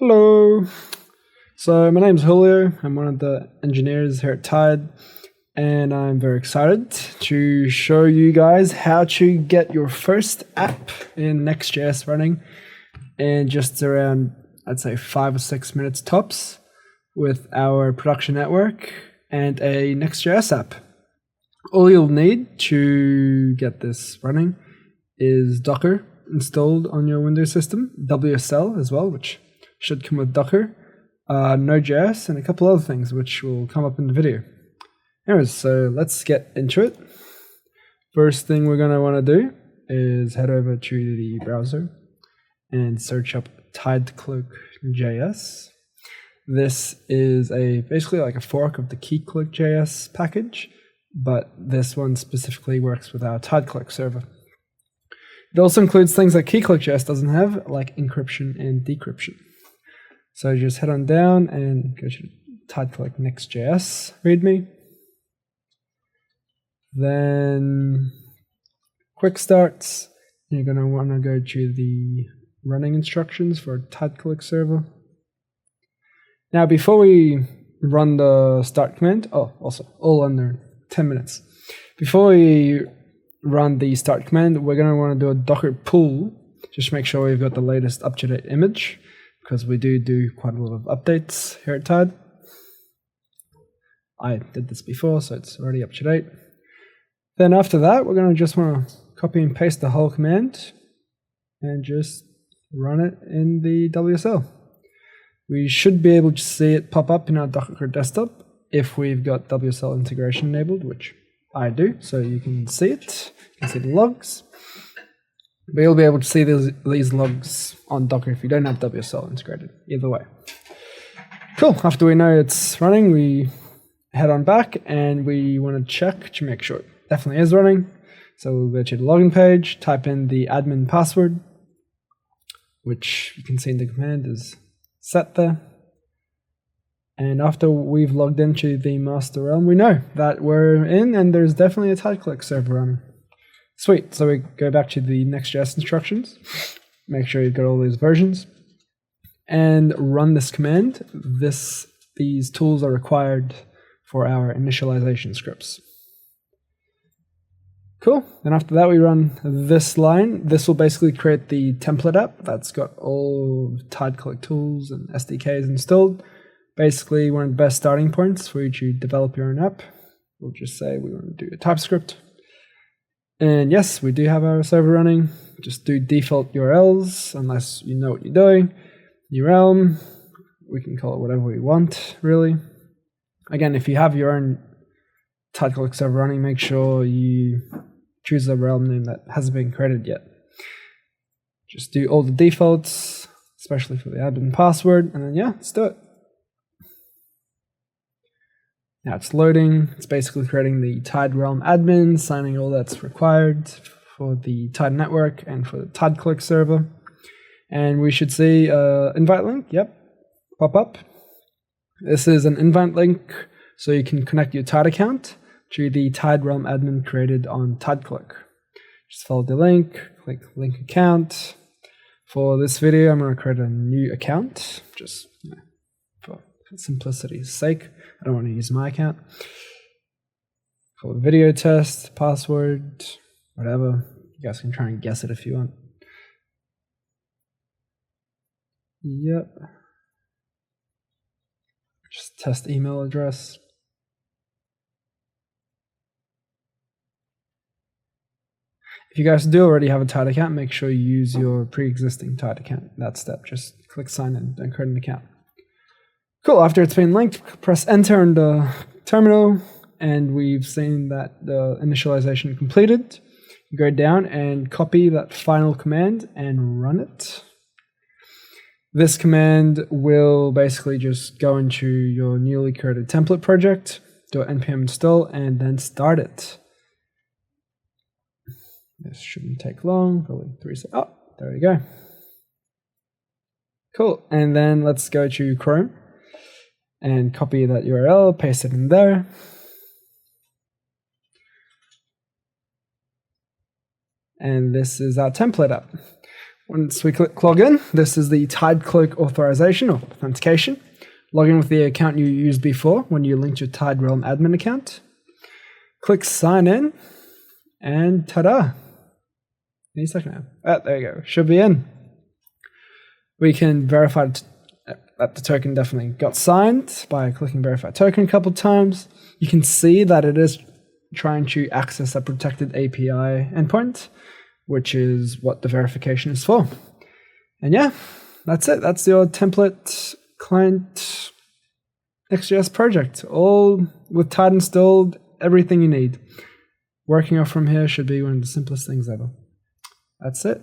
Hello. So my name's Julio. I'm one of the engineers here at Tide, and I'm very excited to show you guys how to get your first app in Next.js running in just around, I'd say, 5 or 6 minutes tops with our production network and a Next.js app. All you'll need to get this running is Docker installed on your Windows system, WSL as well, which should come with Docker, Node.js, and a couple other things which will come up in the video. Anyways, so let's get into it. First thing we're going to want to do is head over to the browser and search up TideCloak.js. This is basically like a fork of the TideCloak.js package, but this one specifically works with our TideCloak server. It also includes things that TideCloak.js doesn't have, like encryption and decryption. So just head on down and go to TideCloak Next.js README. Then quick starts. You're going to want to go to the running instructions for TideCloak server. Now, before we run the start command, also all under 10 minutes. Before we run the start command, we're going to want to do a Docker pull. Just make sure we've got the latest up-to-date image, because we do quite a lot of updates here at Tide. I did this before, so it's already up to date. Then after that, we're going to just want to copy and paste the whole command and just run it in the WSL. We should be able to see it pop up in our Docker desktop if we've got WSL integration enabled, which I do, so you can see it. You can see the logs. But you'll be able to see these logs on Docker if you don't have WSL integrated, either way. Cool, after we know it's running, we head on back and we want to check to make sure it definitely is running. So we'll go to the login page, type in the admin password, which you can see in the command is set there. And after we've logged into the master realm, we know that we're in and there's definitely a TideCloak server running. Sweet, so we go back to the Next.js instructions, make sure you've got all these versions, and run this command. These tools are required for our initialization scripts. Cool, then after that we run this line. This will basically create the template app that's got all TideCloak tools and SDKs installed. Basically one of the best starting points for you to develop your own app. We'll just say we want to do a TypeScript. And yes, we do have our server running. Just do default URLs unless you know what you're doing. New realm, we can call it whatever we want, really. Again, if you have your own TideCloak server running, make sure you choose a realm name that hasn't been created yet. Just do all the defaults, especially for the admin password, and then yeah, let's do it. Now it's loading. It's basically creating the Tide Realm admin, signing all that's required for the Tide network and for the TideCloak server. And we should see invite link, pop up. This is an invite link, so you can connect your Tide account to the Tide Realm admin created on TideCloak. Just follow the link, click link account. For this video, I'm going to create a new account, just for simplicity's sake. I don't want to use my account. Call it video test, password, whatever. You guys can try and guess it if you want. Yep. Just test email address. If you guys do already have a Tide account, make sure you use your pre-existing Tide account. That step, just click sign in and create an account. Cool, after it's been linked, press enter in the terminal, and we've seen that the initialization completed. You go down and copy that final command and run it. This command will basically just go into your newly created template project, do an npm install, and then start it. This shouldn't take long, probably 3 seconds. Oh, there we go. Cool, and then let's go to Chrome and copy that URL, paste it in there. And this is our template app. Once we click login, this is the TideCloak authorization or authentication. Log in with the account you used before when you linked your Tide Realm admin account. Click sign in, and ta-da! Any second now. There you go. Should be in. We can verify that the token definitely got signed by clicking verify token a couple of times. You can see that it is trying to access a protected API endpoint, which is what the verification is for. And yeah, that's it. That's your template client Next.js project, all with Tide installed, everything you need. Working off from here should be one of the simplest things ever. That's it.